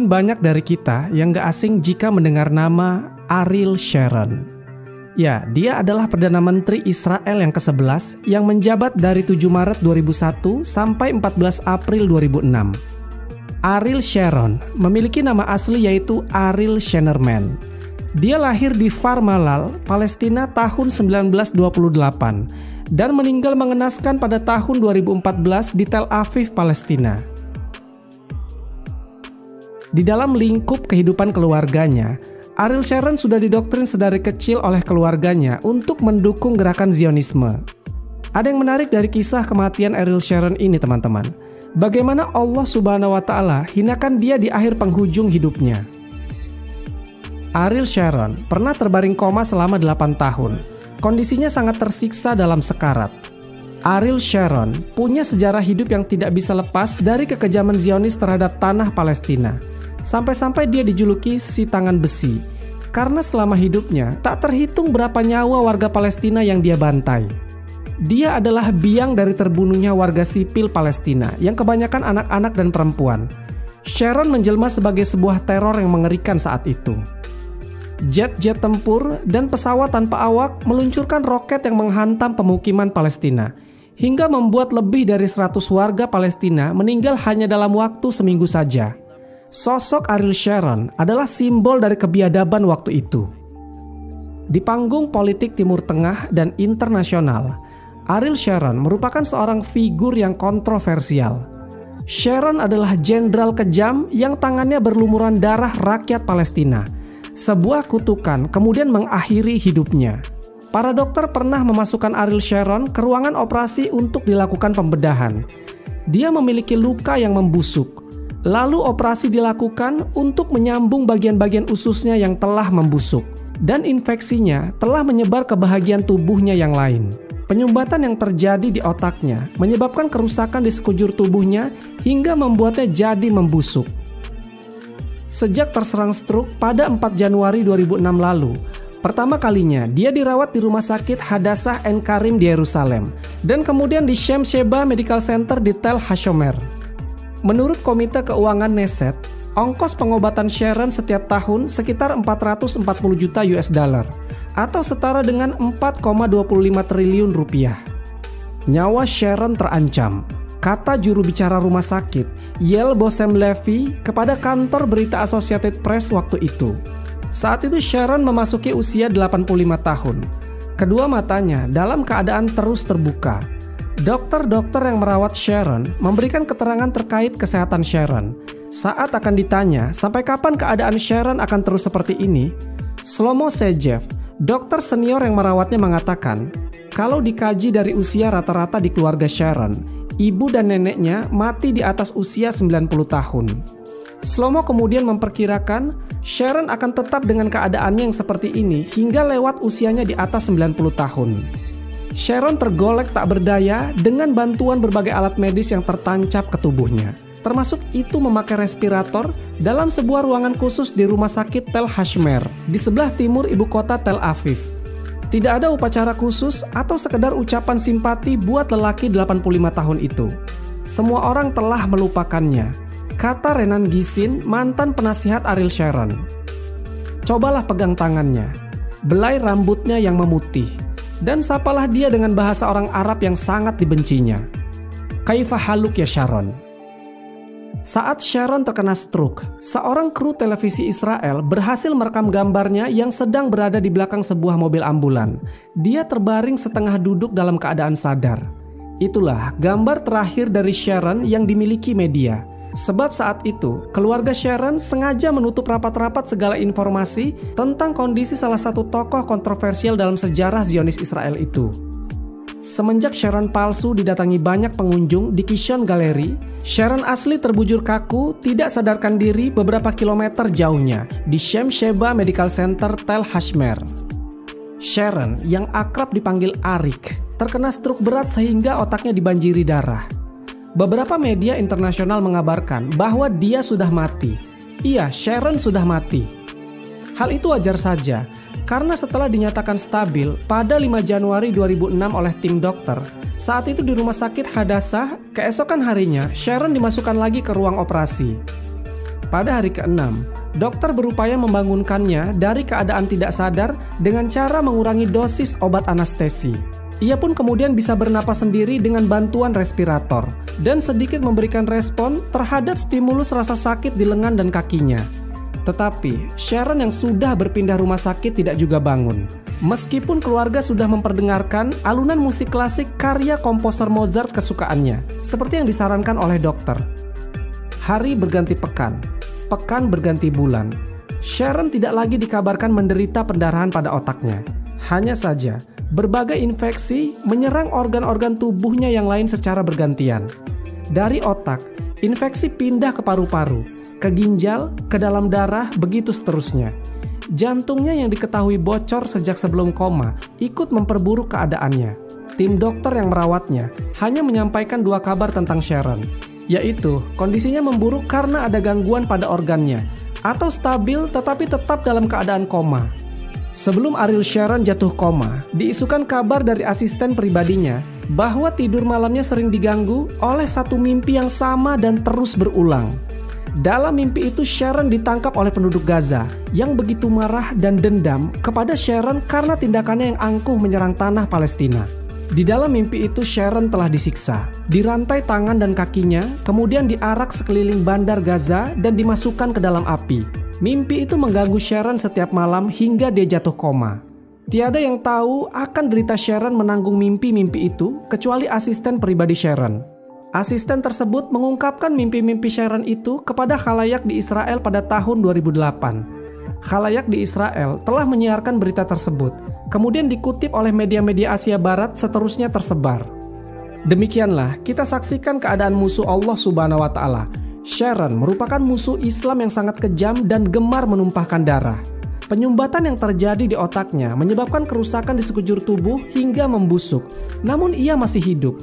Mungkin banyak dari kita yang gak asing jika mendengar nama Ariel Sharon. Ya, dia adalah Perdana Menteri Israel yang ke-11 yang menjabat dari 7 Maret 2001 sampai 14 April 2006. Ariel Sharon memiliki nama asli yaitu Ariel Scheinerman. Dia lahir di Kfar Malal, Palestina tahun 1928 dan meninggal mengenaskan pada tahun 2014 di Tel Aviv, Palestina. Di dalam lingkup kehidupan keluarganya, Ariel Sharon sudah didoktrin sedari kecil oleh keluarganya untuk mendukung gerakan Zionisme. Ada yang menarik dari kisah kematian Ariel Sharon ini, teman-teman. Bagaimana Allah Subhanahu wa Ta'ala hinakan dia di akhir penghujung hidupnya. Ariel Sharon pernah terbaring koma selama 8 tahun. Kondisinya sangat tersiksa dalam sekarat. Ariel Sharon punya sejarah hidup yang tidak bisa lepas dari kekejaman Zionis terhadap tanah Palestina. Sampai-sampai dia dijuluki si tangan besi, karena selama hidupnya tak terhitung berapa nyawa warga Palestina yang dia bantai. Dia adalah biang dari terbunuhnya warga sipil Palestina, yang kebanyakan anak-anak dan perempuan. Sharon menjelma sebagai sebuah teror yang mengerikan saat itu. Jet-jet tempur dan pesawat tanpa awak meluncurkan roket yang menghantam pemukiman Palestina, hingga membuat lebih dari 100 warga Palestina meninggal hanya dalam waktu seminggu saja. Sosok Ariel Sharon adalah simbol dari kebiadaban waktu itu. Di panggung politik Timur Tengah dan internasional, Ariel Sharon merupakan seorang figur yang kontroversial. Sharon adalah jenderal kejam yang tangannya berlumuran darah rakyat Palestina. Sebuah kutukan kemudian mengakhiri hidupnya. Para dokter pernah memasukkan Ariel Sharon ke ruangan operasi untuk dilakukan pembedahan. Dia memiliki luka yang membusuk. Lalu operasi dilakukan untuk menyambung bagian-bagian ususnya yang telah membusuk. Dan infeksinya telah menyebar ke bahagian tubuhnya yang lain. Penyumbatan yang terjadi di otaknya menyebabkan kerusakan di sekujur tubuhnya hingga membuatnya jadi membusuk. Sejak terserang stroke pada 4 Januari 2006 lalu, pertama kalinya dia dirawat di Rumah Sakit Hadassah Ein Karim di Yerusalem dan kemudian di Shem Sheba Medical Center di Tel Hashomer. Menurut Komite Keuangan Knesset, ongkos pengobatan Sharon setiap tahun sekitar 440 juta US dollar atau setara dengan 4,25 triliun rupiah. Nyawa Sharon terancam, kata juru bicara rumah sakit Yael Bosem Levi kepada kantor berita Associated Press waktu itu. Saat itu Sharon memasuki usia 85 tahun. Kedua matanya dalam keadaan terus terbuka. Dokter-dokter yang merawat Sharon memberikan keterangan terkait kesehatan Sharon. Saat akan ditanya sampai kapan keadaan Sharon akan terus seperti ini, Shlomo Sejev, dokter senior yang merawatnya mengatakan, kalau dikaji dari usia rata-rata di keluarga Sharon, ibu dan neneknya mati di atas usia 90 tahun. Shlomo kemudian memperkirakan Sharon akan tetap dengan keadaannya yang seperti ini hingga lewat usianya di atas 90 tahun. Sharon tergolek tak berdaya dengan bantuan berbagai alat medis yang tertancap ke tubuhnya, termasuk itu memakai respirator dalam sebuah ruangan khusus di Rumah Sakit Tel Hashomer di sebelah timur ibu kota Tel Aviv. Tidak ada upacara khusus atau sekedar ucapan simpati buat lelaki 85 tahun itu. Semua orang telah melupakannya, kata Renan Gisin, mantan penasihat Ariel Sharon. Cobalah pegang tangannya, belai rambutnya yang memutih, dan sapalah dia dengan bahasa orang Arab yang sangat dibencinya. Kaifa haluk ya Sharon? Saat Sharon terkena stroke, seorang kru televisi Israel berhasil merekam gambarnya yang sedang berada di belakang sebuah mobil ambulan. Dia terbaring setengah duduk dalam keadaan sadar. Itulah gambar terakhir dari Sharon yang dimiliki media. Sebab saat itu, keluarga Sharon sengaja menutup rapat-rapat segala informasi tentang kondisi salah satu tokoh kontroversial dalam sejarah Zionis Israel itu. Semenjak Sharon palsu didatangi banyak pengunjung di Kishon Gallery, Sharon asli terbujur kaku, tidak sadarkan diri beberapa kilometer jauhnya di Shem Sheba Medical Center Tel Hashomer. Sharon, yang akrab dipanggil Arik, terkena stroke berat sehingga otaknya dibanjiri darah. Beberapa media internasional mengabarkan bahwa dia sudah mati. Iya, Sharon sudah mati. Hal itu wajar saja, karena setelah dinyatakan stabil pada 5 Januari 2006 oleh tim dokter, saat itu di Rumah Sakit Hadassah, keesokan harinya Sharon dimasukkan lagi ke ruang operasi. Pada hari ke-6, dokter berupaya membangunkannya dari keadaan tidak sadar dengan cara mengurangi dosis obat anestesi. Ia pun kemudian bisa bernapas sendiri dengan bantuan respirator dan sedikit memberikan respon terhadap stimulus rasa sakit di lengan dan kakinya. Tetapi, Sharon yang sudah berpindah rumah sakit tidak juga bangun. Meskipun keluarga sudah memperdengarkan alunan musik klasik karya komposer Mozart kesukaannya, seperti yang disarankan oleh dokter. Hari berganti pekan, pekan berganti bulan. Sharon tidak lagi dikabarkan menderita pendarahan pada otaknya. Hanya saja, berbagai infeksi menyerang organ-organ tubuhnya yang lain secara bergantian. Dari otak, infeksi pindah ke paru-paru, ke ginjal, ke dalam darah, begitu seterusnya. Jantungnya yang diketahui bocor sejak sebelum koma ikut memperburuk keadaannya. Tim dokter yang merawatnya hanya menyampaikan 2 kabar tentang Sharon, yaitu kondisinya memburuk karena ada gangguan pada organnya, atau stabil tetapi tetap dalam keadaan koma. Sebelum Ariel Sharon jatuh koma, diisukan kabar dari asisten pribadinya bahwa tidur malamnya sering diganggu oleh satu mimpi yang sama dan terus berulang. Dalam mimpi itu Sharon ditangkap oleh penduduk Gaza yang begitu marah dan dendam kepada Sharon karena tindakannya yang angkuh menyerang tanah Palestina. Di dalam mimpi itu Sharon telah disiksa, dirantai tangan dan kakinya, kemudian diarak sekeliling bandar Gaza dan dimasukkan ke dalam api. Mimpi itu mengganggu Sharon setiap malam hingga dia jatuh koma. Tiada yang tahu akan derita Sharon menanggung mimpi-mimpi itu kecuali asisten pribadi Sharon. Asisten tersebut mengungkapkan mimpi-mimpi Sharon itu kepada khalayak di Israel pada tahun 2008. Khalayak di Israel telah menyiarkan berita tersebut, kemudian dikutip oleh media-media Asia Barat, seterusnya tersebar. Demikianlah kita saksikan keadaan musuh Allah Subhanahu wa Ta'ala. Sharon merupakan musuh Islam yang sangat kejam dan gemar menumpahkan darah. Penyumbatan yang terjadi di otaknya menyebabkan kerusakan di sekujur tubuh hingga membusuk, namun ia masih hidup.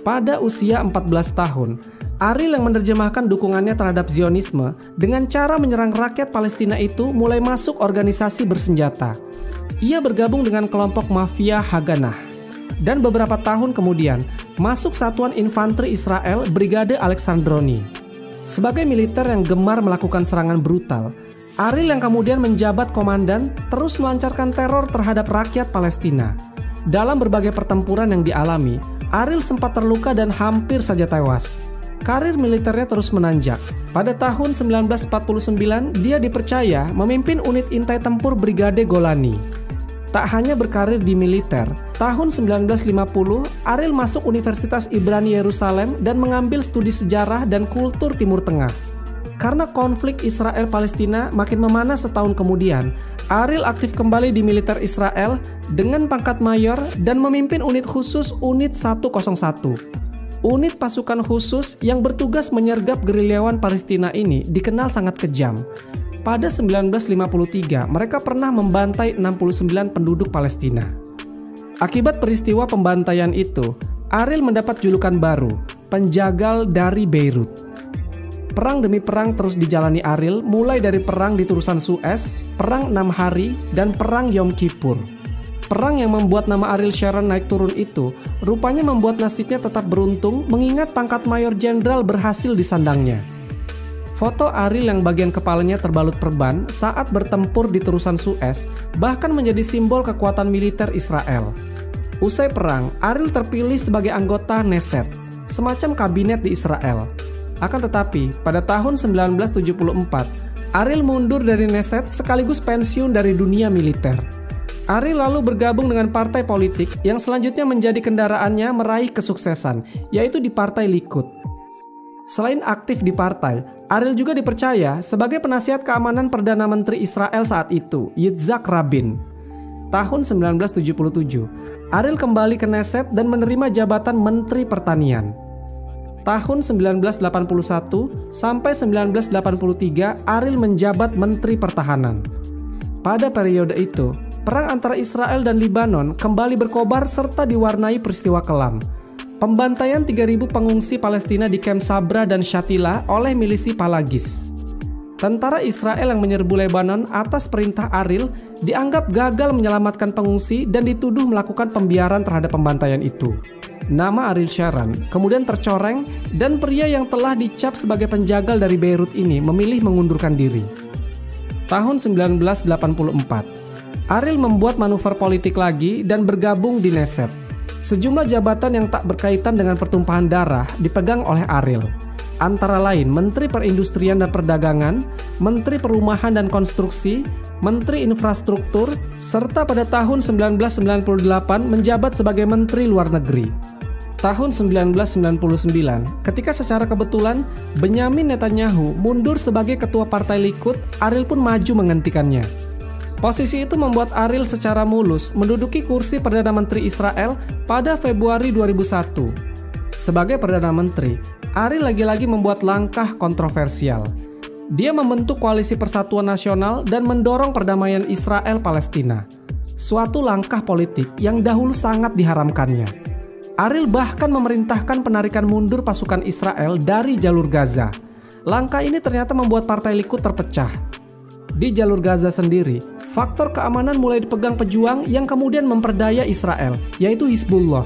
Pada usia 14 tahun, Ariel yang menerjemahkan dukungannya terhadap Zionisme dengan cara menyerang rakyat Palestina itu mulai masuk organisasi bersenjata. Ia bergabung dengan kelompok mafia Haganah. Dan beberapa tahun kemudian, masuk satuan infanteri Israel Brigade Alexandroni. Sebagai militer yang gemar melakukan serangan brutal, Ariel yang kemudian menjabat komandan terus melancarkan teror terhadap rakyat Palestina. Dalam berbagai pertempuran yang dialami, Ariel sempat terluka dan hampir saja tewas. Karir militernya terus menanjak. Pada tahun 1949, dia dipercaya memimpin unit intai tempur Brigade Golani. Tak hanya berkarir di militer, tahun 1950, Ariel masuk Universitas Ibrani Yerusalem dan mengambil studi sejarah dan kultur Timur Tengah. Karena konflik Israel-Palestina makin memanas setahun kemudian, Ariel aktif kembali di militer Israel dengan pangkat mayor dan memimpin unit khusus Unit 101. Unit pasukan khusus yang bertugas menyergap gerilyawan Palestina ini dikenal sangat kejam. Pada 1953, mereka pernah membantai 69 penduduk Palestina. Akibat peristiwa pembantaian itu, Ariel mendapat julukan baru, penjagal dari Beirut. Perang demi perang terus dijalani Ariel, mulai dari perang di Terusan Suez, perang 6 hari, dan perang Yom Kippur. Perang yang membuat nama Ariel Sharon naik turun itu rupanya membuat nasibnya tetap beruntung mengingat pangkat mayor jenderal berhasil disandangnya. Foto Ariel yang bagian kepalanya terbalut perban saat bertempur di Terusan Suez bahkan menjadi simbol kekuatan militer Israel. Usai perang, Ariel terpilih sebagai anggota Knesset, semacam kabinet di Israel. Akan tetapi, pada tahun 1974, Ariel mundur dari Knesset sekaligus pensiun dari dunia militer. Ariel lalu bergabung dengan partai politik yang selanjutnya menjadi kendaraannya meraih kesuksesan, yaitu di Partai Likud. Selain aktif di partai, Ariel juga dipercaya sebagai penasihat keamanan Perdana Menteri Israel saat itu, Yitzhak Rabin. Tahun 1977, Ariel kembali ke Knesset dan menerima jabatan Menteri Pertanian. Tahun 1981 sampai 1983, Ariel menjabat Menteri Pertahanan. Pada periode itu, perang antara Israel dan Libanon kembali berkobar serta diwarnai peristiwa kelam. Pembantaian 3.000 pengungsi Palestina di Camp Sabra dan Shatila oleh milisi Palagis. Tentara Israel yang menyerbu Lebanon atas perintah Ariel dianggap gagal menyelamatkan pengungsi dan dituduh melakukan pembiaran terhadap pembantaian itu. Nama Ariel Sharon kemudian tercoreng dan pria yang telah dicap sebagai penjagal dari Beirut ini memilih mengundurkan diri. Tahun 1984, Ariel membuat manuver politik lagi dan bergabung di Knesset. Sejumlah jabatan yang tak berkaitan dengan pertumpahan darah dipegang oleh Ariel. Antara lain Menteri Perindustrian dan Perdagangan, Menteri Perumahan dan Konstruksi, Menteri Infrastruktur, serta pada tahun 1998 menjabat sebagai Menteri Luar Negeri. Tahun 1999, ketika secara kebetulan Benyamin Netanyahu mundur sebagai ketua Partai Likud, Ariel pun maju menggantikannya. Posisi itu membuat Ariel secara mulus menduduki kursi Perdana Menteri Israel pada Februari 2001. Sebagai Perdana Menteri, Ariel lagi-lagi membuat langkah kontroversial. Dia membentuk Koalisi Persatuan Nasional dan mendorong perdamaian Israel-Palestina. Suatu langkah politik yang dahulu sangat diharamkannya. Ariel bahkan memerintahkan penarikan mundur pasukan Israel dari jalur Gaza. Langkah ini ternyata membuat Partai Likud terpecah. Di jalur Gaza sendiri, faktor keamanan mulai dipegang pejuang yang kemudian memperdaya Israel, yaitu Hizbullah.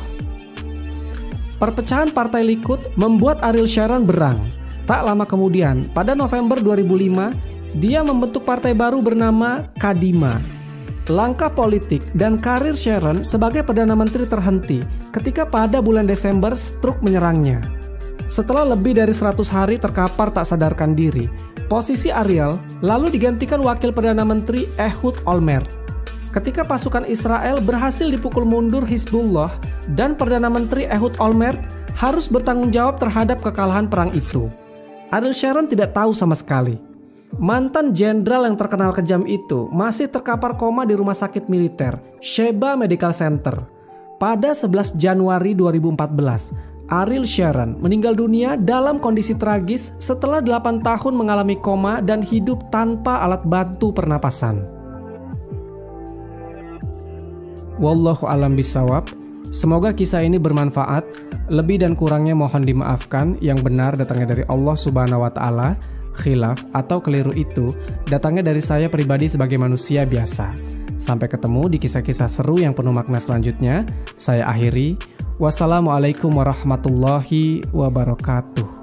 Perpecahan Partai Likud membuat Ariel Sharon berang. Tak lama kemudian, pada November 2005, dia membentuk partai baru bernama Kadima. Langkah politik dan karir Sharon sebagai Perdana Menteri terhenti ketika pada bulan Desember stroke menyerangnya. Setelah lebih dari 100 hari terkapar tak sadarkan diri, posisi Ariel lalu digantikan Wakil Perdana Menteri Ehud Olmert. Ketika pasukan Israel berhasil dipukul mundur Hizbullah dan Perdana Menteri Ehud Olmert harus bertanggung jawab terhadap kekalahan perang itu. Ariel Sharon tidak tahu sama sekali. Mantan jenderal yang terkenal kejam itu masih terkapar koma di rumah sakit militer Sheba Medical Center. Pada 11 Januari 2014, Ariel Sharon meninggal dunia dalam kondisi tragis setelah 8 tahun mengalami koma dan hidup tanpa alat bantu pernapasan. Wallahu a'lam bishawab. Semoga kisah ini bermanfaat. Lebih dan kurangnya mohon dimaafkan. Yang benar datangnya dari Allah Subhanahu wa Ta'ala. Khilaf atau keliru itu datangnya dari saya pribadi sebagai manusia biasa. Sampai ketemu di kisah-kisah seru yang penuh makna selanjutnya. Saya akhiri. Wassalamualaikum warahmatullahi wabarakatuh.